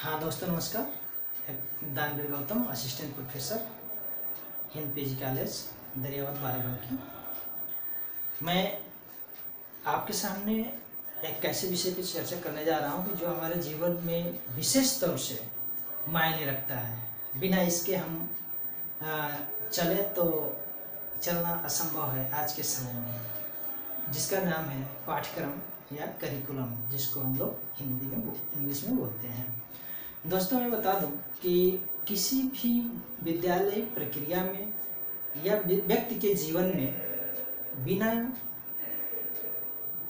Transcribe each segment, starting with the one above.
हाँ दोस्तों नमस्कार। दानवीर Gautam, assistant professor, Hind PG college, Dariyabad, Barabanki. मैं आपके सामने एक ऐसे विषय पर चर्चा करने जा रहा हूँ कि जो हमारे जीवन में विशेष तौर से मायने रखता है। बिना इसके हम चले तो चलना असंभव है आज के समय में, जिसका नाम है पाठ्यक्रम या करिकुलम, जिसको हम लोग हिंदी में इंग्लिश में बोलते हैं। दोस्तों मैं बता दूं कि किसी भी विद्यालय प्रक्रिया में या व्यक्ति के जीवन में बिना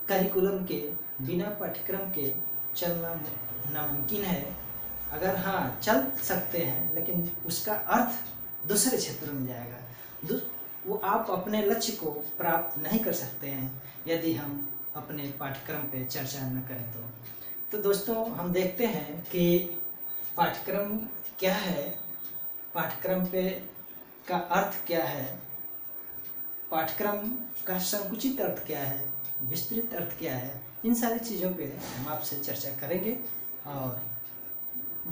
करिकुलम के, बिना पाठ्यक्रम के चलना नामुमकिन है। अगर हाँ चल सकते हैं, लेकिन उसका अर्थ दूसरे क्षेत्रों में जाएगा। वो आप अपने लक्ष्य को प्राप्त नहीं कर सकते हैं यदि हम अपने पाठ्यक्रम पे चर्चा न करें तो दोस्तों हम देखते हैं कि पाठ्यक्रम क्या है, पाठ्यक्रम पे का अर्थ क्या है, पाठ्यक्रम का संकुचित अर्थ क्या है, विस्तृत अर्थ क्या है। इन सारी चीज़ों पे हम आपसे चर्चा करेंगे और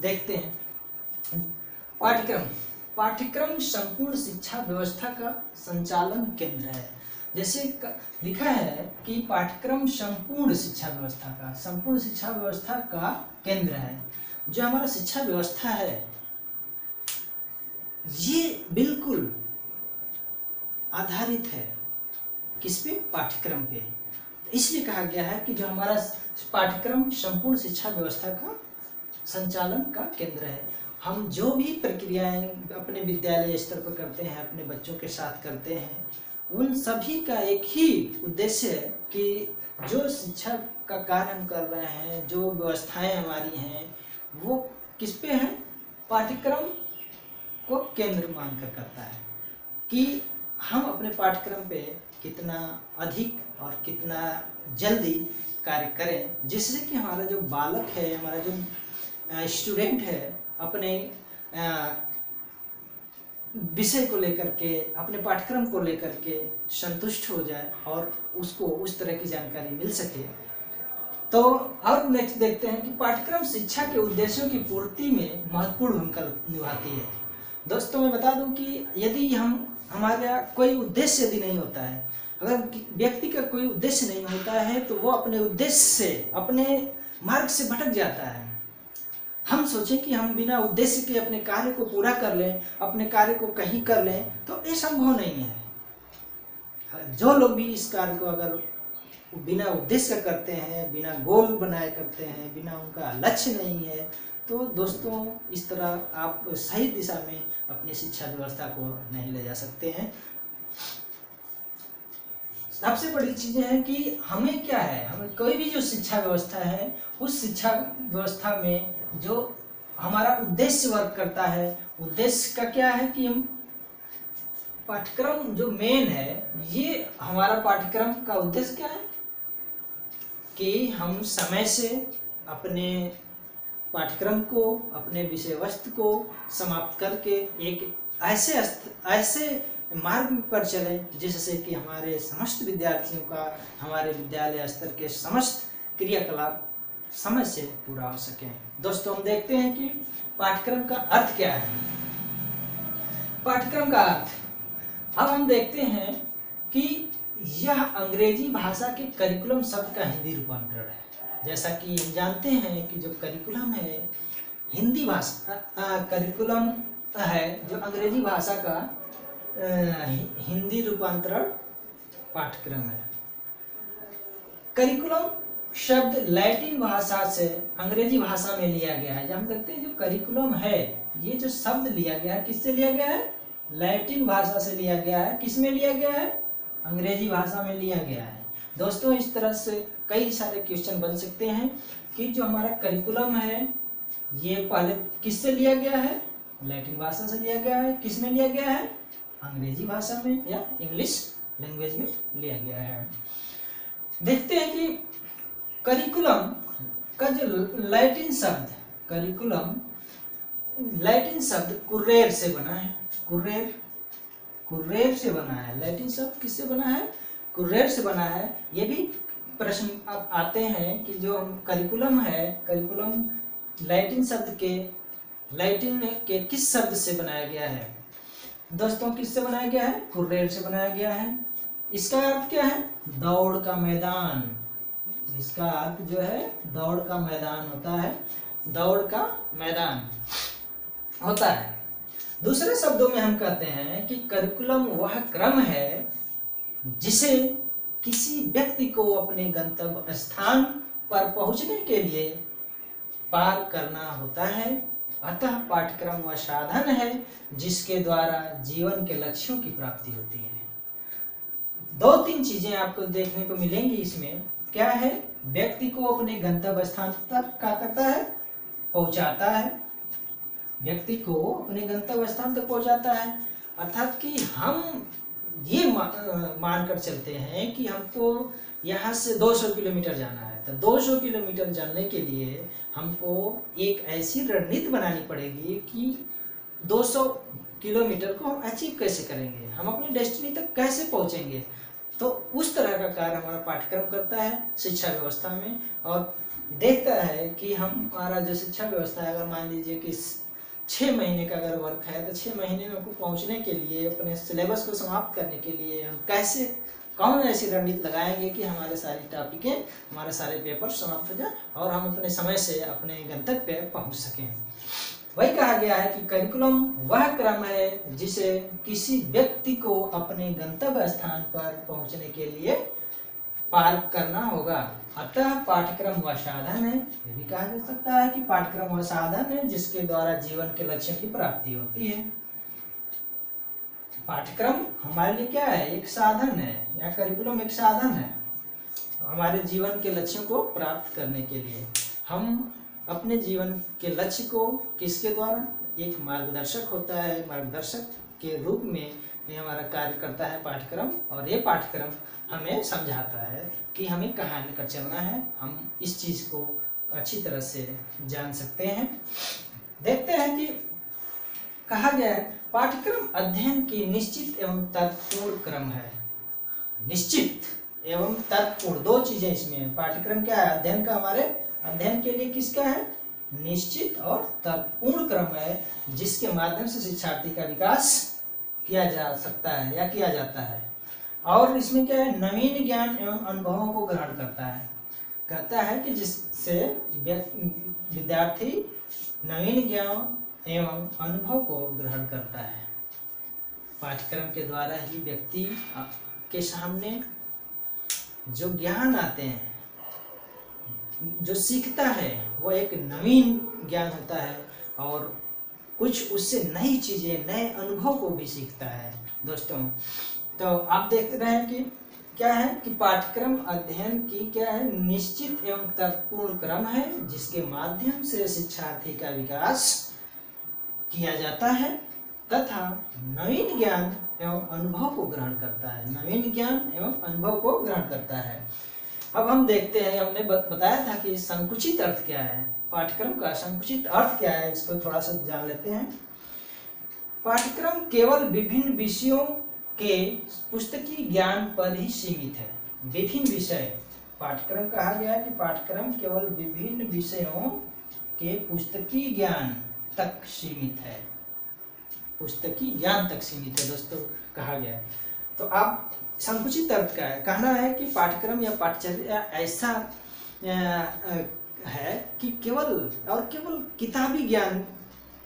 देखते हैं। पाठ्यक्रम संपूर्ण शिक्षा व्यवस्था का संचालन केंद्र है। जैसे लिखा है कि पाठ्यक्रम संपूर्ण शिक्षा व्यवस्था का केंद्र है। जो हमारा शिक्षा व्यवस्था है ये बिल्कुल आधारित है किस पे? पाठ्यक्रम पे। इसलिए कहा गया है कि जो हमारा पाठ्यक्रम संपूर्ण शिक्षा व्यवस्था का संचालन का केंद्र है। हम जो भी प्रक्रियाएं अपने विद्यालय स्तर पर करते हैं, अपने बच्चों के साथ करते हैं, उन सभी का एक ही उद्देश्य है कि जो शिक्षा का कार्य हम कर रहे हैं, जो व्यवस्थाएं हमारी हैं, वो किस पे है? पाठ्यक्रम को केंद्र मानकर करता है कि हम अपने पाठ्यक्रम पे कितना अधिक और कितना जल्दी कार्य करें, जिससे कि हमारा जो बालक है, हमारा जो स्टूडेंट है, अपने विषय को लेकर के, अपने पाठ्यक्रम को लेकर के संतुष्ट हो जाए और उसको उस तरह की जानकारी मिल सके। तो अब नेक्स्ट देखते हैं कि पाठ्यक्रम शिक्षा के उद्देश्यों की पूर्ति में महत्वपूर्ण भूमिका निभाती है। दोस्तों मैं बता दूं कि यदि हमारा कोई उद्देश्य यदि नहीं होता है, अगर व्यक्ति का कोई उद्देश्य नहीं होता है तो वो अपने उद्देश्य से, अपने मार्ग से भटक जाता है। हम सोचें कि हम बिना उद्देश्य के अपने कार्य को पूरा कर लें, अपने कार्य को कहीं कर लें, तो ये संभव नहीं है। जो लोग भी इस कार्य को अगर बिना उद्देश्य करते हैं, बिना गोल बनाए करते हैं, बिना उनका लक्ष्य नहीं है, तो दोस्तों इस तरह आप सही दिशा में अपनी शिक्षा व्यवस्था को नहीं ले जा सकते हैं। सबसे बड़ी चीजें हैं कि हमें क्या है, हमें कोई भी जो शिक्षा व्यवस्था है, उस शिक्षा व्यवस्था में जो हमारा उद्देश्य वर्क करता है, उद्देश्य का क्या है कि हम पाठ्यक्रम जो मेन है, ये हमारा पाठ्यक्रम का उद्देश्य क्या है कि हम समय से अपने पाठ्यक्रम को, अपने विषय वस्तु को समाप्त करके एक ऐसे मार्ग पर चलें जिससे कि हमारे समस्त विद्यार्थियों का, हमारे विद्यालय स्तर के समस्त क्रियाकलाप समय से पूरा हो सके। दोस्तों हम देखते हैं कि पाठ्यक्रम का अर्थ क्या है। पाठ्यक्रम का अर्थ अब हम देखते हैं कि यह अंग्रेजी भाषा के करिकुलम शब्द का हिंदी रूपांतरण है। जैसा कि हम जानते हैं कि जो करिकुलम है हिंदी भाषा, करिकुलम है जो अंग्रेजी भाषा का हिंदी रूपांतरण पाठ्यक्रम है। करिकुलम शब्द लैटिन भाषा से अंग्रेजी भाषा में लिया गया है। जब हम देखते हैं जो करिकुलम है, ये जो शब्द लिया गया है, किससे लिया गया है? लैटिन भाषा से लिया गया है। किस में लिया गया है? अंग्रेजी भाषा में लिया गया है। दोस्तों इस तरह से कई सारे क्वेश्चन बन सकते हैं कि जो हमारा करिकुलम है ये पहले किससे लिया गया है? लैटिन भाषा से लिया गया है। किस में लिया गया है? अंग्रेजी भाषा में या इंग्लिश लैंग्वेज में लिया गया है। देखते हैं कि करिकुलम का जो लैटिन शब्द, करिकुलम लैटिन शब्द कुर्रेर से बना है। कुर्रेर से बना है। लैटिन शब्द किससे बना है? कुर्रेर से बना है। ये भी प्रश्न अब आते हैं कि जो करिकुलम है, करिकुलम लैटिन के किस शब्द से बनाया गया है दोस्तों? किससे बनाया गया है? कुर्रेर से बनाया गया है। इसका अर्थ क्या है? दौड़ का मैदान। इसका अर्थ जो है दौड़ का मैदान होता है, दौड़ का मैदान होता है। दूसरे शब्दों में हम कहते हैं कि करिकुलम वह क्रम है जिसे किसी व्यक्ति को अपने गंतव्य स्थान पर पहुंचने के लिए पार करना होता है। अतः पाठ्यक्रम वह साधन है जिसके द्वारा जीवन के लक्ष्यों की प्राप्ति होती है। 2-3 चीजें आपको देखने को मिलेंगी इसमें। क्या है? व्यक्ति को अपने गंतव्य स्थान तक क्या करता है? पहुंचाता है। व्यक्ति को अपने गंतव्य स्थान तक पहुंचाता है, अर्थात कि हम ये मानकर चलते हैं कि हमको यहाँ से 200 किलोमीटर जाना है, तो 200 किलोमीटर जाने के लिए हमको एक ऐसी रणनीति बनानी पड़ेगी कि 200 किलोमीटर को हम अचीव कैसे करेंगे, हम अपनी डेस्टिनी तक कैसे पहुँचेंगे। तो उस तरह का कार्य हमारा पाठ्यक्रम करता है शिक्षा व्यवस्था में, और देखता है कि हमारा जो शिक्षा व्यवस्था है, अगर मान लीजिए कि 6 महीने का अगर वर्क है तो 6 महीने में हमको पहुंचने के लिए, अपने सिलेबस को समाप्त करने के लिए हम कैसे, कौन ऐसी रणनीति लगाएंगे कि हमारे सारी टॉपिकें, हमारे सारे पेपर समाप्त हो जाए और हम अपने समय से अपने गंतव्य पे पहुंच सकें। वही कहा गया है कि करिकुलम वह क्रम है जिसे किसी व्यक्ति को अपने गंतव्य स्थान पर पहुंचने के लिए पार करना होगा। अतः पाठ्यक्रम वह साधन है, ये भी कहा जा सकता है कि पाठ्यक्रम वह साधन है जिसके द्वारा जीवन के लक्ष्यों की प्राप्ति होती है। पाठ्यक्रम हमारे लिए क्या है? एक साधन है, या करिकुलम एक साधन है हमारे जीवन के लक्ष्यों को प्राप्त करने के लिए। हम अपने जीवन के लक्ष्य को किसके द्वारा? एक मार्गदर्शक होता है, मार्गदर्शक के रूप में ये हमारा कार्य करता है पाठ्यक्रम, और ये पाठ्यक्रम हमें समझाता है कि हमें कहाँ लेकर चलना है। हम इस चीज़ को अच्छी तरह से जान सकते हैं। देखते हैं कि कहा गया है पाठ्यक्रम अध्ययन की निश्चित एवं तर्कपूर्ण क्रम है। निश्चित एवं तर्कपूर्ण, 2 चीजें इसमें। पाठ्यक्रम क्या है? अध्ययन का, हमारे अध्ययन के लिए किसका है? निश्चित और तर्कपूर्ण क्रम है, जिसके माध्यम से शिक्षार्थी का विकास किया जा सकता है या किया जाता है। और इसमें क्या है? नवीन ज्ञान एवं अनुभवों को ग्रहण करता है। कहता है कि जिससे विद्यार्थी नवीन ज्ञान एवं अनुभव को ग्रहण करता है। पाठ्यक्रम के द्वारा ही व्यक्ति के सामने जो ज्ञान आते हैं, जो सीखता है, वो एक नवीन ज्ञान होता है और कुछ उससे नई चीजें, नए अनुभव को भी सीखता है दोस्तों। तो आप देख रहे हैं कि क्या है कि पाठ्यक्रम अध्ययन की क्या है? निश्चित एवं तर्कपूर्ण क्रम है, जिसके माध्यम से शिक्षार्थी का विकास किया जाता है तथा नवीन ज्ञान एवं अनुभव को ग्रहण करता है। नवीन ज्ञान एवं अनुभव को ग्रहण करता है। अब हम देखते हैं, हमने बताया था कि संकुचित अर्थ क्या है। पाठ्यक्रम का संकुचित अर्थ क्या है, इसको थोड़ा सा जान लेते हैं। पाठ्यक्रम केवल विभिन्न विषयों के पुस्तकीय ज्ञान पर ही सीमित है। विभिन्न विषय, पाठ्यक्रम कहा गया है कि पाठ्यक्रम केवल विभिन्न विषयों के पुस्तकीय ज्ञान तक सीमित है। पुस्तकीय ज्ञान तक सीमित है दोस्तों, कहा गया है। तो आप संकुचित अर्थ का है, कहना है कि पाठ्यक्रम या पाठ्यचर्या ऐसा है कि केवल किताबी ज्ञान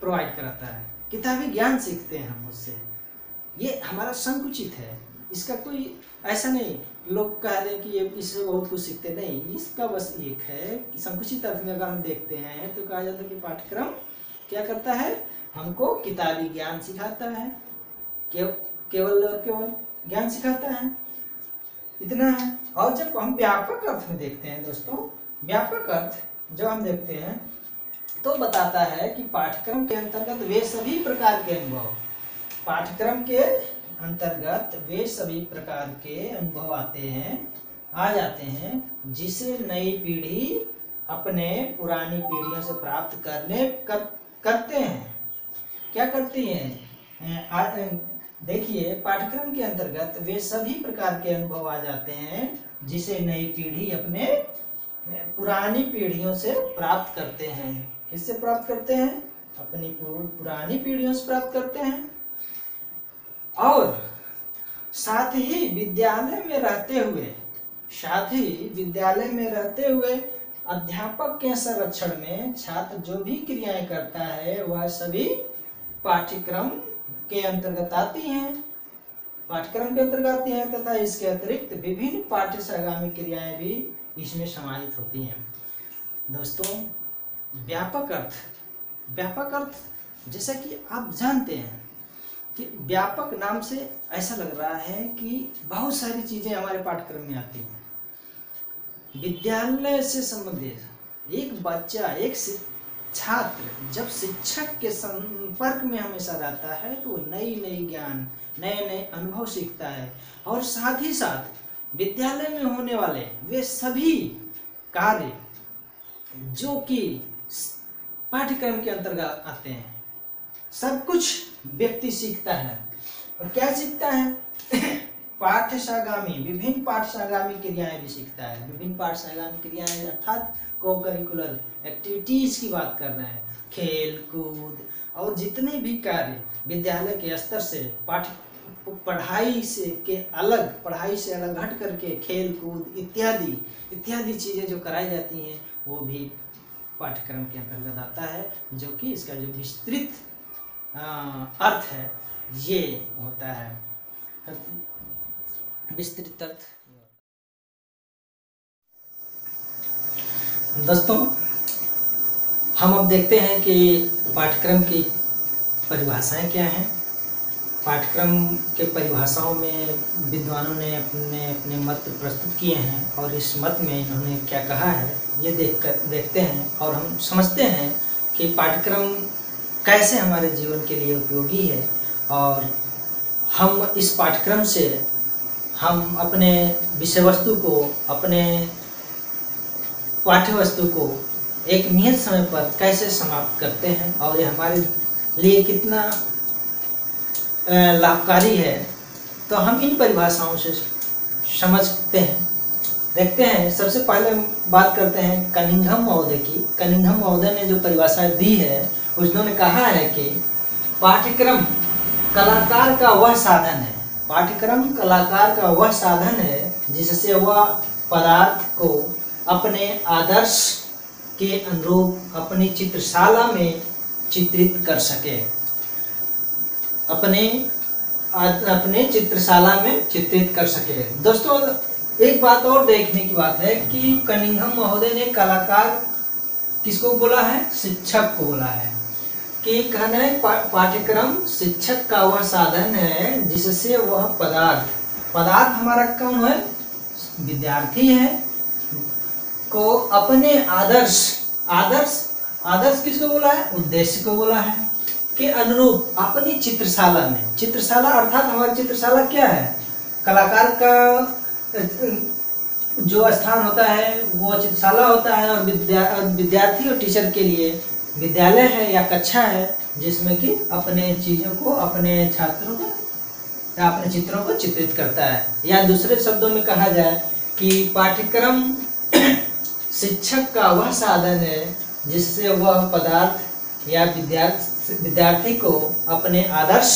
प्रोवाइड कराता है, किताबी ज्ञान सीखते हैं हम उससे। ये हमारा संकुचित है, इसका कोई ऐसा नहीं लोग कह दें कि ये इससे बहुत कुछ सीखते, नहीं। इसका बस एक है कि संकुचित अर्थ में अगर हम देखते हैं तो कहा जाता है कि पाठ्यक्रम क्या करता है? हमको किताबी ज्ञान सिखाता है, केवल और केवल ज्ञान सिखाता है, इतना है। और जब हम व्यापक अर्थ में देखते हैं दोस्तों, व्यापक अर्थ जो हम देखते हैं तो बताता है कि पाठ्यक्रम के अंतर्गत वे सभी प्रकार के अनुभव, पाठ्यक्रम के अंतर्गत वे सभी प्रकार के अनुभव आ जाते हैं जिसे नई पीढ़ी अपने पुरानी पीढ़ियों से प्राप्त करते हैं। क्या करती हैं? देखिए, पाठ्यक्रम के अंतर्गत वे सभी प्रकार के अनुभव आ जाते हैं जिसे नई पीढ़ी अपने पुरानी पीढ़ियों से प्राप्त करते हैं। किससे प्राप्त करते हैं? अपनी पुरानी पीढ़ियों से प्राप्त करते हैं। और साथ ही विद्यालय में रहते हुए अध्यापक के संरक्षण में छात्र जो भी क्रियाएं करता है वह सभी पाठ्यक्रम के अंतर्गत आती हैं तथा इसके अतिरिक्त विभिन्न पाठ्यक्रम क्रियाएं भी इसमें समाहित होती हैं। दोस्तों, व्यापक अर्थ जैसा कि आप जानते हैं कि व्यापक नाम से ऐसा लग रहा है कि बहुत सारी चीजें हमारे पाठ्यक्रम में आती हैं। विद्यालय से संबंधित एक बच्चा, एक छात्र जब शिक्षक के संपर्क में हमेशा रहता है तो नई ज्ञान, नए अनुभव सीखता है। और साथ ही साथ विद्यालय में होने वाले वे सभी कार्य जो कि पाठ्यक्रम के अंतर्गत आते हैं, सब कुछ व्यक्ति सीखता है। और क्या सीखता है? विभिन्न पाठ्यशागामी क्रियाएं भी सीखता है। विभिन्न पाठ्यशागामी क्रियाएं अर्थात को करिकुलर एक्टिविटीज की बात कर रहे हैं, खेल कूद और जितने भी कार्य विद्यालय के स्तर से पढ़ाई से अलग हट करके खेल कूद इत्यादि चीजें जो कराई जाती हैं वो भी पाठ्यक्रम के अंतर्गत आता है, जो कि इसका जो विस्तृत अर्थ है ये होता है। विस्तृत अर्थ। दोस्तों, हम अब देखते हैं कि पाठ्यक्रम की परिभाषाएं क्या हैं। पाठ्यक्रम के परिभाषाओं में विद्वानों ने अपने मत प्रस्तुत किए हैं और इस मत में इन्होंने क्या कहा है ये देखते हैं और हम समझते हैं कि पाठ्यक्रम कैसे हमारे जीवन के लिए उपयोगी है। और हम इस पाठ्यक्रम से हम अपने विषय वस्तु को, अपने पाठ्य वस्तु को एक नियत समय पर कैसे समाप्त करते हैं और ये हमारे लिए कितना लाभकारी है, तो हम इन परिभाषाओं से समझते हैं। देखते हैं, सबसे पहले बात करते हैं कनिंघम महोदय की। कनिंघम महोदय ने जो परिभाषा दी है उन्होंने कहा है कि पाठ्यक्रम कलाकार का वह साधन है। पाठ्यक्रम कलाकार का वह साधन है जिससे वह पदार्थ को अपने आदर्श के अनुरूप अपनी चित्रशाला में चित्रित कर सके। अपने चित्रशाला में चित्रित कर सके। दोस्तों, एक बात और देखने की बात है कि कनिंघम महोदय ने कलाकार किसको बोला है? शिक्षक को बोला है। कि कहना है पाठ्यक्रम शिक्षक का वह साधन है जिससे वह पदार्थ हमारा कौन है? विद्यार्थी है, को अपने आदर्श किसको बोला है? उद्देश्य को बोला है के अनुरूप अपनी चित्रशाला में। चित्रशाला अर्थात हमारी चित्रशाला क्या है? कलाकार का जो स्थान होता है वो चित्रशाला होता है। और विद्यार्थी और टीचर के लिए विद्यालय है या कक्षा है जिसमें कि अपने चीज़ों को, अपने छात्रों को या अपने चित्रों को चित्रित करता है। या दूसरे शब्दों में कहा जाए कि पाठ्यक्रम शिक्षक का वह साधन है जिससे वह पदार्थ या विद्यार्थी को अपने आदर्श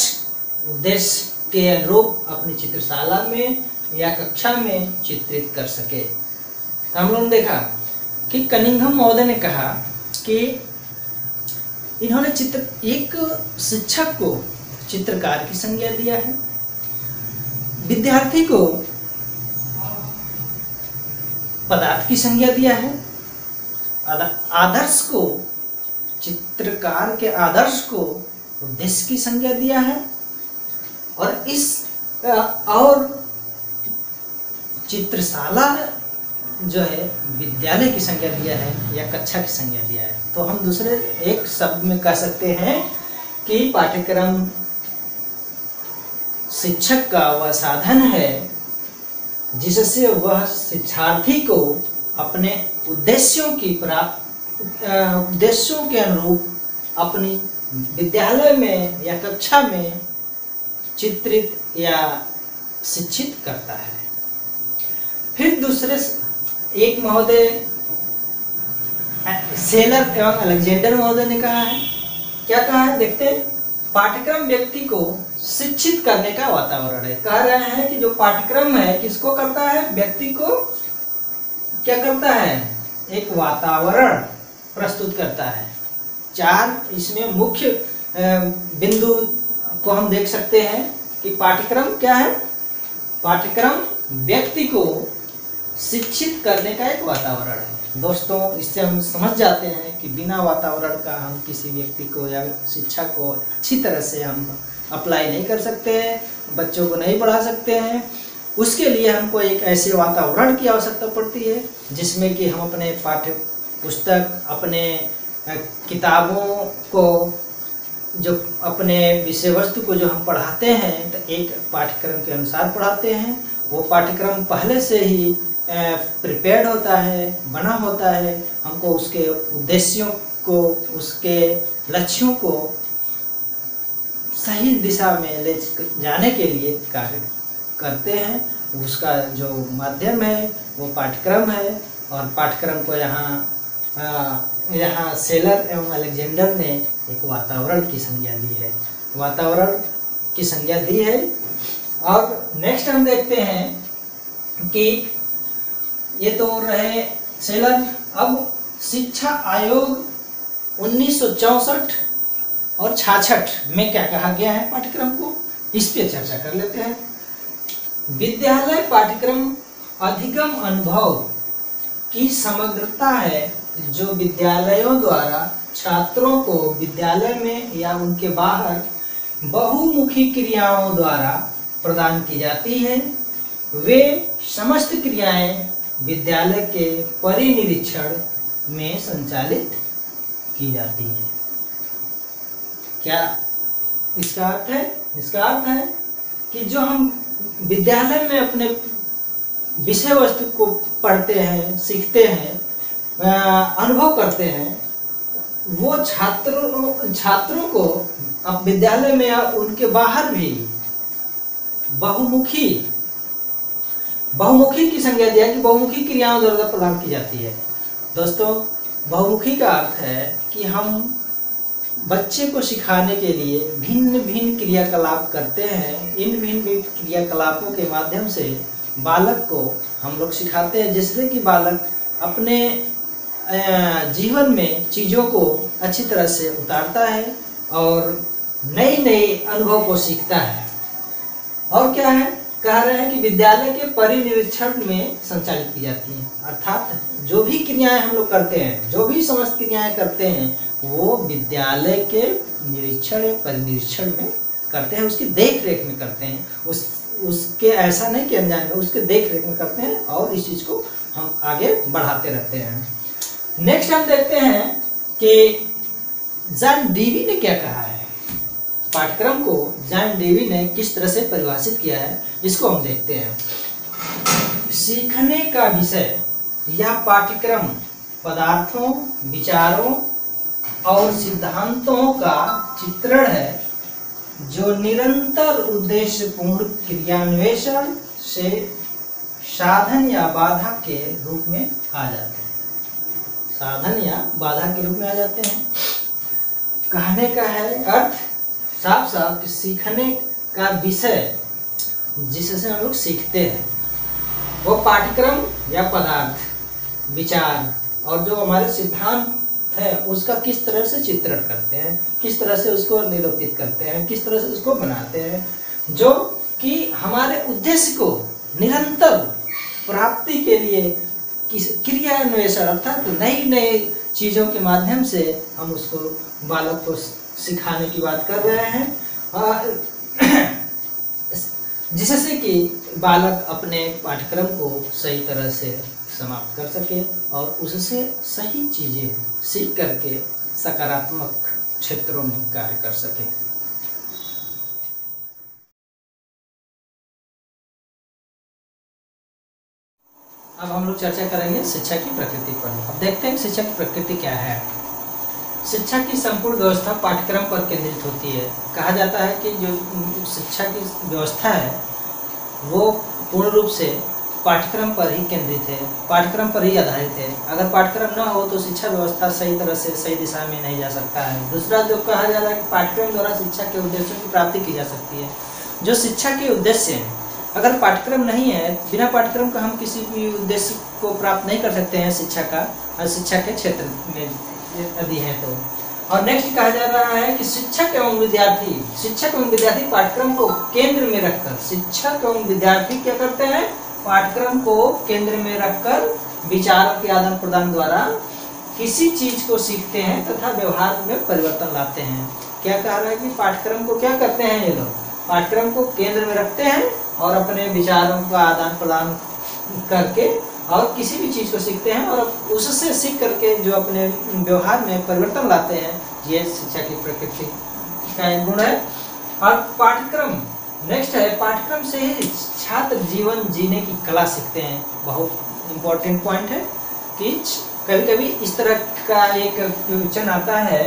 उद्देश्य के अनुरूप अपनी चित्रशाला में या कक्षा में चित्रित कर सके। तो हम लोगों ने देखा कि कनिंघम महोदय ने कहा कि इन्होंने एक शिक्षक को चित्रकार की संज्ञा दिया है, विद्यार्थी को पदार्थ की संज्ञा दिया है, आदर्श को, चित्रकार के आदर्श को उद्देश्य की संज्ञा दिया है और चित्रशाला जो है विद्यालय की संज्ञा दिया है या कक्षा की संज्ञा दिया है। तो हम दूसरे एक शब्द में कह सकते हैं कि पाठ्यक्रम शिक्षक का वह साधन है जिससे वह शिक्षार्थी को अपने उद्देश्यों के अनुरूप अपनी विद्यालय में या कक्षा में चित्रित या शिक्षित करता है। फिर दूसरे एक महोदय सेलर एवं अलेक्जेंडर महोदय ने कहा है। क्या कहा है देखते हैं। पाठ्यक्रम व्यक्ति को शिक्षित करने का वातावरण है। कह रहे हैं कि जो पाठ्यक्रम है किसको करता है, व्यक्ति को क्या करता है, एक वातावरण प्रस्तुत करता है। 4 इसमें मुख्य बिंदु को हम देख सकते हैं कि पाठ्यक्रम क्या है, पाठ्यक्रम व्यक्ति को शिक्षित करने का एक वातावरण है। दोस्तों, इससे हम समझ जाते हैं कि बिना वातावरण का हम किसी व्यक्ति को या शिक्षा को अच्छी तरह से हम अप्लाई नहीं कर सकते हैं, बच्चों को नहीं पढ़ा सकते हैं। उसके लिए हमको एक ऐसे वातावरण की आवश्यकता पड़ती है जिसमें कि हम अपने पाठ्य पुस्तक, अपने किताबों को, जो अपने विषय वस्तु को जो हम पढ़ाते हैं तो एक पाठ्यक्रम के अनुसार पढ़ाते हैं। वो पाठ्यक्रम पहले से ही प्रिपेयर्ड होता है, बना होता है। हमको उसके उद्देश्यों को, उसके लक्ष्यों को सही दिशा में ले जाने के लिए कार्य करते हैं। उसका जो माध्यम है वो पाठ्यक्रम है। और पाठ्यक्रम को यहाँ सेलर एवं अलेक्जेंडर ने एक वातावरण की संज्ञा दी है, वातावरण की संज्ञा दी है। और नेक्स्ट हम देखते हैं कि ये तो रहे सेलर। अब शिक्षा आयोग 1964 और 66 में क्या कहा गया है पाठ्यक्रम को, इस पे चर्चा कर लेते हैं। विद्यालय पाठ्यक्रम अधिगम अनुभव की समग्रता है जो विद्यालयों द्वारा छात्रों को विद्यालय में या उनके बाहर बहुमुखी क्रियाओं द्वारा प्रदान की जाती है। वे समस्त क्रियाएं विद्यालय के परिनिरीक्षण में संचालित की जाती है। क्या इसका अर्थ है? इसका अर्थ है कि जो हम विद्यालय में अपने विषय वस्तु को पढ़ते हैं, सीखते हैं, अनुभव करते हैं, वो छात्रों को अब विद्यालय में या उनके बाहर भी बहुमुखी की संज्ञा दिया कि बहुमुखी क्रियाओं द्वारा प्रदान की जाती है। दोस्तों, बहुमुखी का अर्थ है कि हम बच्चे को सिखाने के लिए भिन्न भिन्न क्रियाकलाप करते हैं। इन भिन्न क्रियाकलापों के माध्यम से बालक को हम लोग सिखाते हैं, जिससे कि बालक अपने जीवन में चीज़ों को अच्छी तरह से उतारता है और नई नई अनुभव को सीखता है। और क्या है, कह रहे हैं कि विद्यालय के परिनिरीक्षण में संचालित की जाती है। अर्थात जो भी क्रियाएं हम लोग करते हैं, जो भी समस्त क्रियाएं करते हैं, वो विद्यालय के निरीक्षण या परिनिरीक्षण में करते हैं, उसकी देख रेख में करते हैं। उसके ऐसा नहीं कि अनजान में, उसके देख रेख में करते हैं और इस चीज़ को हम आगे बढ़ाते रहते हैं। नेक्स्ट हम देखते हैं कि जॉन डेवी ने क्या कहा है, पाठ्यक्रम को जॉन डेवी ने किस तरह से परिभाषित किया है, इसको हम देखते हैं। सीखने का विषय या पाठ्यक्रम पदार्थों, विचारों और सिद्धांतों का चित्रण है जो निरंतर उद्देश्यपूर्ण क्रियान्वेषण से साधन या बाधा के रूप में आ जाते हैं। साधन या बाधा के रूप में आ जाते हैं। कहने का है अर्थ साफ साफ कि सीखने का विषय जिससे हम लोग सीखते हैं वो पाठ्यक्रम या पदार्थ, विचार और जो हमारे सिद्धांत है उसका किस तरह से चित्रण करते हैं, किस तरह से उसको निरूपित करते हैं, किस तरह से उसको बनाते हैं, जो कि हमारे उद्देश्य को निरंतर प्राप्ति के लिए क्रियान्वेषण अर्थात नई नई चीज़ों के माध्यम से हम उसको बालक को सिखाने की बात कर रहे हैं, जिससे कि बालक अपने पाठ्यक्रम को सही तरह से समाप्त कर सके और उससे सही चीज़ें सीख करके सकारात्मक क्षेत्रों में कार्य कर सके। अब हम लोग चर्चा करेंगे शिक्षा की प्रकृति पर। अब देखते हैं शिक्षा की प्रकृति क्या है। शिक्षा की संपूर्ण व्यवस्था पाठ्यक्रम पर केंद्रित होती है। कहा जाता है कि जो शिक्षा की व्यवस्था है वो पूर्ण रूप से पाठ्यक्रम पर ही केंद्रित है, पाठ्यक्रम पर ही आधारित है। अगर पाठ्यक्रम ना हो तो शिक्षा व्यवस्था सही तरह से सही दिशा में नहीं जा सकता है। दूसरा जो कहा जा रहा है कि पाठ्यक्रम द्वारा शिक्षा के उद्देश्यों की प्राप्ति की जा सकती है। जो शिक्षा के उद्देश्य हैं, अगर पाठ्यक्रम नहीं है, बिना पाठ्यक्रम का हम किसी भी उद्देश्य को प्राप्त नहीं कर सकते हैं शिक्षा का, और शिक्षा के क्षेत्र में यदि है तो। और नेक्स्ट कहा जा रहा है कि शिक्षक एवं विद्यार्थी पाठ्यक्रम को केंद्र में रखकर, शिक्षक एवं विद्यार्थी क्या करते हैं, पाठ्यक्रम को केंद्र में रखकर विचारों के आदान प्रदान द्वारा किसी चीज को सीखते हैं तथा व्यवहार में परिवर्तन लाते हैं। क्या कह रहा है कि पाठ्यक्रम को क्या करते हैं ये लोग, पाठ्यक्रम को केंद्र में रखते हैं और अपने विचारों का आदान प्रदान करके और किसी भी चीज को सीखते हैं और उससे सीख करके जो अपने व्यवहार में परिवर्तन लाते हैं, ये शिक्षा की प्रकृति का एक गुण है। और पाठ्यक्रम नेक्स्ट है, पाठ्यक्रम से ही छात्र जीवन जीने की कला सीखते हैं। बहुत इम्पोर्टेंट पॉइंट है कि कभी कभी इस तरह का एक क्वेश्चन आता है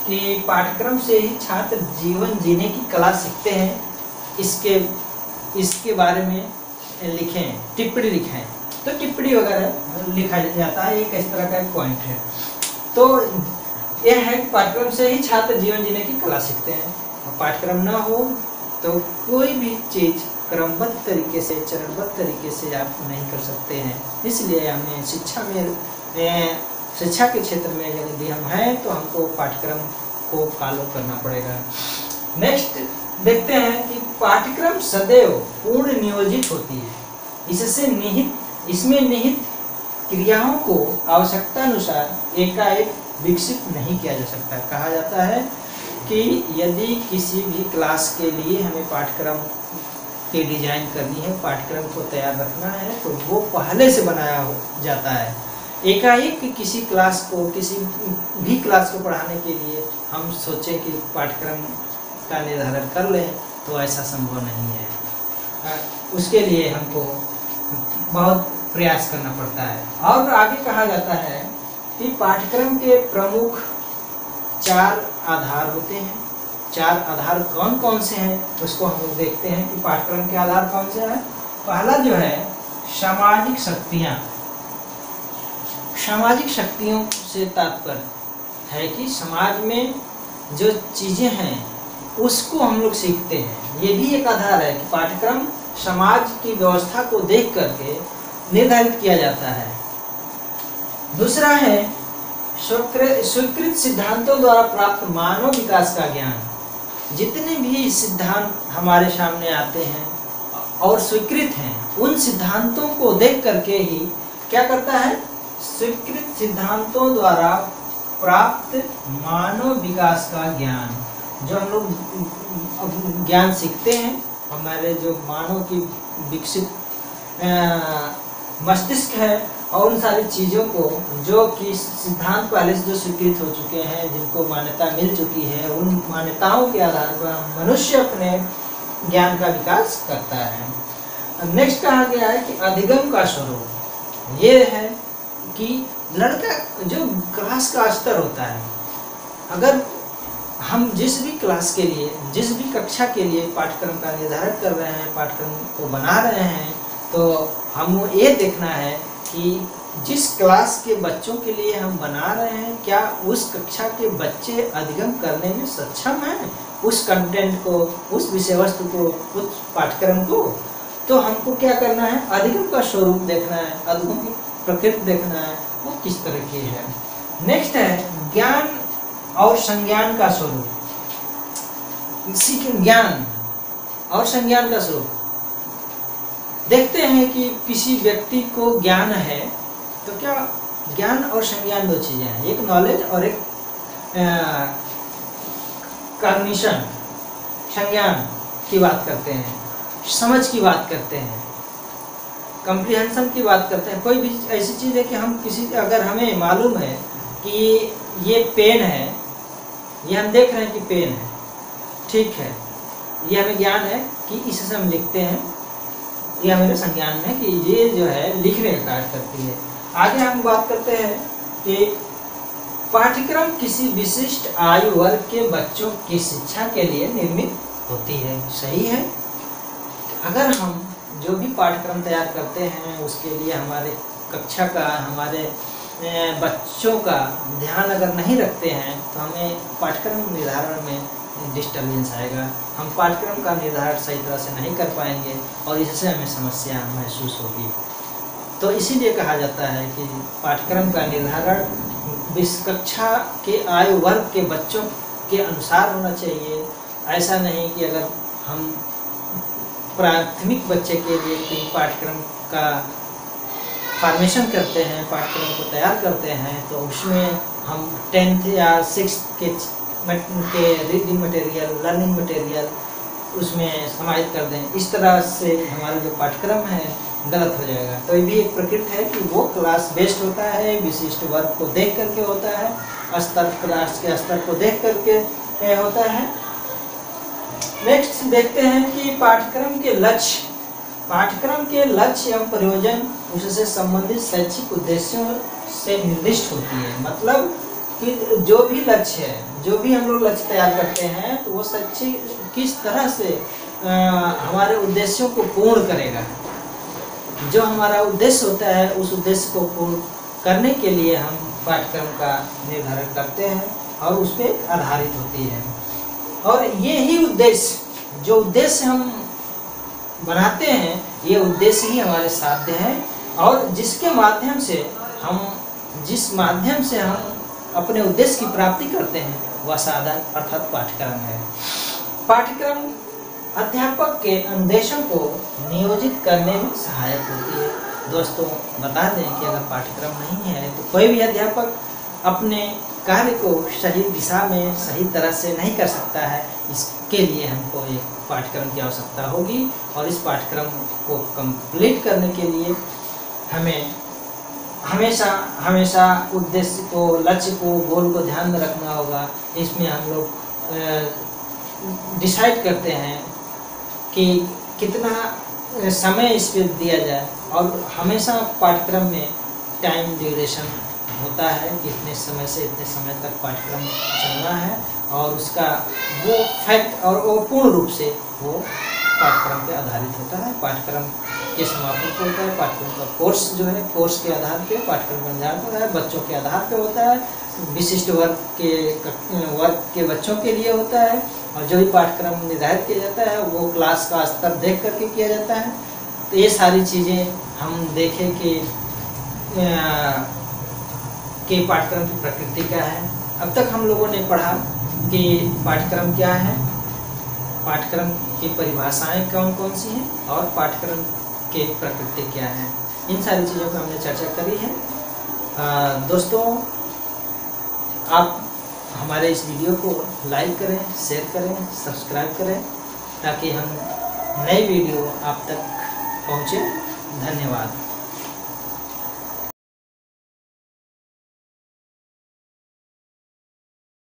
कि पाठ्यक्रम से ही छात्र जीवन जीने की कला सीखते हैं, इसके बारे में लिखें, टिप्पणी लिखें। तो टिप्पणी वगैरह लिखा जाता है, एक इस तरह का एक पॉइंट है। तो यह है कि पाठ्यक्रम से ही छात्र जीवन जीने की कला सीखते हैं। और पाठ्यक्रम ना हो तो कोई भी चीज क्रमबद्ध तरीके से, चरणबद्ध तरीके से आप नहीं कर सकते हैं। इसलिए हमें शिक्षा के क्षेत्र में यदि हम हैं तो हमको पाठ्यक्रम को फॉलो करना पड़ेगा। नेक्स्ट देखते हैं कि पाठ्यक्रम सदैव पूर्ण नियोजित होती है। इसमें निहित क्रियाओं को आवश्यकता अनुसार एकाएक विकसित नहीं किया जा सकता। कहा जाता है कि यदि किसी भी क्लास के लिए हमें पाठ्यक्रम की डिजाइन करनी है, पाठ्यक्रम को तैयार रखना है, तो वो पहले से बनाया हो जाता है। एकाएक किसी भी क्लास को पढ़ाने के लिए हम सोचें कि पाठ्यक्रम का निर्धारण कर लें तो ऐसा संभव नहीं है। उसके लिए हमको बहुत प्रयास करना पड़ता है। और आगे कहा जाता है कि पाठ्यक्रम के प्रमुख 4 आधार होते हैं। 4 आधार कौन कौन से हैं उसको हम लोग देखते हैं कि पाठ्यक्रम के आधार कौन से हैं। पहला जो है सामाजिक शक्तियाँ। सामाजिक शक्तियों से तात्पर्य है कि समाज में जो चीज़ें हैं उसको हम लोग सीखते हैं। ये भी एक आधार है कि पाठ्यक्रम समाज की व्यवस्था को देख करके निर्धारित किया जाता है। दूसरा है स्वीकृत सिद्धांतों द्वारा प्राप्त मानव विकास का ज्ञान। जितने भी सिद्धांत हमारे सामने आते हैं और स्वीकृत हैं, उन सिद्धांतों को देख करके ही क्या करता है, स्वीकृत सिद्धांतों द्वारा प्राप्त मानव विकास का ज्ञान, जो हम लोग ज्ञान सीखते हैं, हमारे जो मानव की विकसित मस्तिष्क है और उन सारी चीज़ों को जो कि सिद्धांत पहले से जो स्वीकृत हो चुके हैं, जिनको मान्यता मिल चुकी है, उन मान्यताओं के आधार पर मनुष्य अपने ज्ञान का विकास करता है। नेक्स्ट कहा गया है कि अधिगम का स्वरूप ये है कि लड़का जो क्लास का स्तर होता है, अगर हम जिस भी क्लास के लिए, जिस भी कक्षा के लिए पाठ्यक्रम का निर्धारण कर रहे हैं, पाठ्यक्रम को बना रहे हैं, तो हमको ये देखना है कि जिस क्लास के बच्चों के लिए हम बना रहे हैं, क्या उस कक्षा के बच्चे अधिगम करने में सक्षम हैं उस कंटेंट को, उस विषय वस्तु को, उस पाठ्यक्रम को। तो हमको क्या करना है, अधिगम का स्वरूप देखना है, अधिगम की प्रकृति देखना है, वो किस तरह की है। नेक्स्ट है ज्ञान और संज्ञान का स्वरूप। इसी के ज्ञान और संज्ञान का स्वरूप देखते हैं कि किसी व्यक्ति को ज्ञान है तो क्या ज्ञान और संज्ञान 2 चीजें हैं, एक नॉलेज और एक कॉग्निशन। संज्ञान की बात करते हैं, समझ की बात करते हैं, कम्प्रिहेंशन की बात करते हैं। कोई भी ऐसी चीज़ है कि हम अगर हमें मालूम है कि ये पेन है, ये हम देख रहे हैं कि पेन है, ठीक है, ये हमें ज्ञान है कि इससे हम लिखते हैं, ये हमें संज्ञान है कि ये जो है लिखने का कार्य करती है। आगे हम बात करते हैं कि पाठ्यक्रम किसी विशिष्ट आयु वर्ग के बच्चों की शिक्षा के लिए निर्मित होती है। सही है, अगर हम जो भी पाठ्यक्रम तैयार करते हैं उसके लिए हमारे कक्षा का, हमारे बच्चों का ध्यान अगर नहीं रखते हैं तो हमें पाठ्यक्रम निर्धारण में डिस्टर्बेंस आएगा, हम पाठ्यक्रम का निर्धारण सही तरह से नहीं कर पाएंगे और इससे हमें समस्या महसूस होगी। तो इसीलिए कहा जाता है कि पाठ्यक्रम का निर्धारण कक्षा के आयु वर्ग के बच्चों के अनुसार होना चाहिए। ऐसा नहीं कि अगर हम प्राथमिक बच्चे के लिए कोई पाठ्यक्रम का फॉर्मेशन करते हैं, पाठ्यक्रम को तैयार करते हैं, तो उसमें हम 10th या 6th के रीडिंग मटेरियल, लर्निंग मटेरियल उसमें समाहित कर दें। इस तरह से हमारा जो पाठ्यक्रम है गलत हो जाएगा। तो ये भी एक प्रकृति है कि वो क्लास बेस्ड होता है, विशिष्ट वर्ग को देख करके होता है, स्तर क्लास के स्तर को देख करके होता है। नेक्स्ट देखते हैं कि पाठ्यक्रम के लक्ष्य। पाठ्यक्रम के लक्ष्य एवं प्रयोजन उससे संबंधित शैक्षिक उद्देश्यों से निर्दिष्ट होती है। मतलब कि जो भी लक्ष्य है, जो भी हम लोग लक्ष्य तैयार करते हैं, तो वो शैक्षिक किस तरह से हमारे उद्देश्यों को पूर्ण करेगा। जो हमारा उद्देश्य होता है उस उद्देश्य को पूर्ण करने के लिए हम पाठ्यक्रम का निर्धारण करते हैं और उस पर आधारित होती है। और ये ही उद्देश्य, जो उद्देश्य हम बनाते हैं, ये उद्देश्य ही हमारे साध्य हैं और जिस माध्यम से हम अपने उद्देश्य की प्राप्ति करते हैं वह साधन अर्थात पाठ्यक्रम है। पाठ्यक्रम अध्यापक के अनुदेशों को नियोजित करने में सहायक होती है। दोस्तों बता दें कि अगर पाठ्यक्रम नहीं है तो कोई भी अध्यापक अपने कार्य को सही दिशा में सही तरह से नहीं कर सकता है। इसके लिए हमको एक पाठ्यक्रम की आवश्यकता होगी और इस पाठ्यक्रम को कंप्लीट करने के लिए हमें हमेशा उद्देश्य को, लक्ष्य को, गोल को ध्यान में रखना होगा। इसमें हम लोग डिसाइड करते हैं कि कितना समय इस पर दिया जाए और हमेशा पाठ्यक्रम में टाइम ड्यूरेशन होता है कि इतने समय से इतने समय तक पाठ्यक्रम चलना है और उसका वो फैक्ट और वो पूर्ण रूप से वो पाठ्यक्रम पे आधारित होता है। पाठ्यक्रम के समापन को होता है, पाठ्यक्रम का कोर्स जो है, कोर्स के आधार पे पाठ्यक्रम बन जाता है, बच्चों के आधार पे होता है, विशिष्ट वर्ग के बच्चों के लिए होता है और जो भी पाठ्यक्रम निर्धारित किया जाता है वो क्लास का स्तर देख करके किया जाता है। तो ये सारी चीज़ें हम देखें कि पाठ्यक्रम की प्रकृति क्या है। अब तक हम लोगों ने पढ़ा कि पाठ्यक्रम क्या है, पाठ्यक्रम की परिभाषाएं कौन कौन सी हैं और पाठ्यक्रम की प्रकृति क्या है। इन सारी चीज़ों पर हमने चर्चा करी है। दोस्तों आप हमारे इस वीडियो को लाइक करें, शेयर करें, सब्सक्राइब करें ताकि हम नई वीडियो आप तक पहुँचे। धन्यवाद।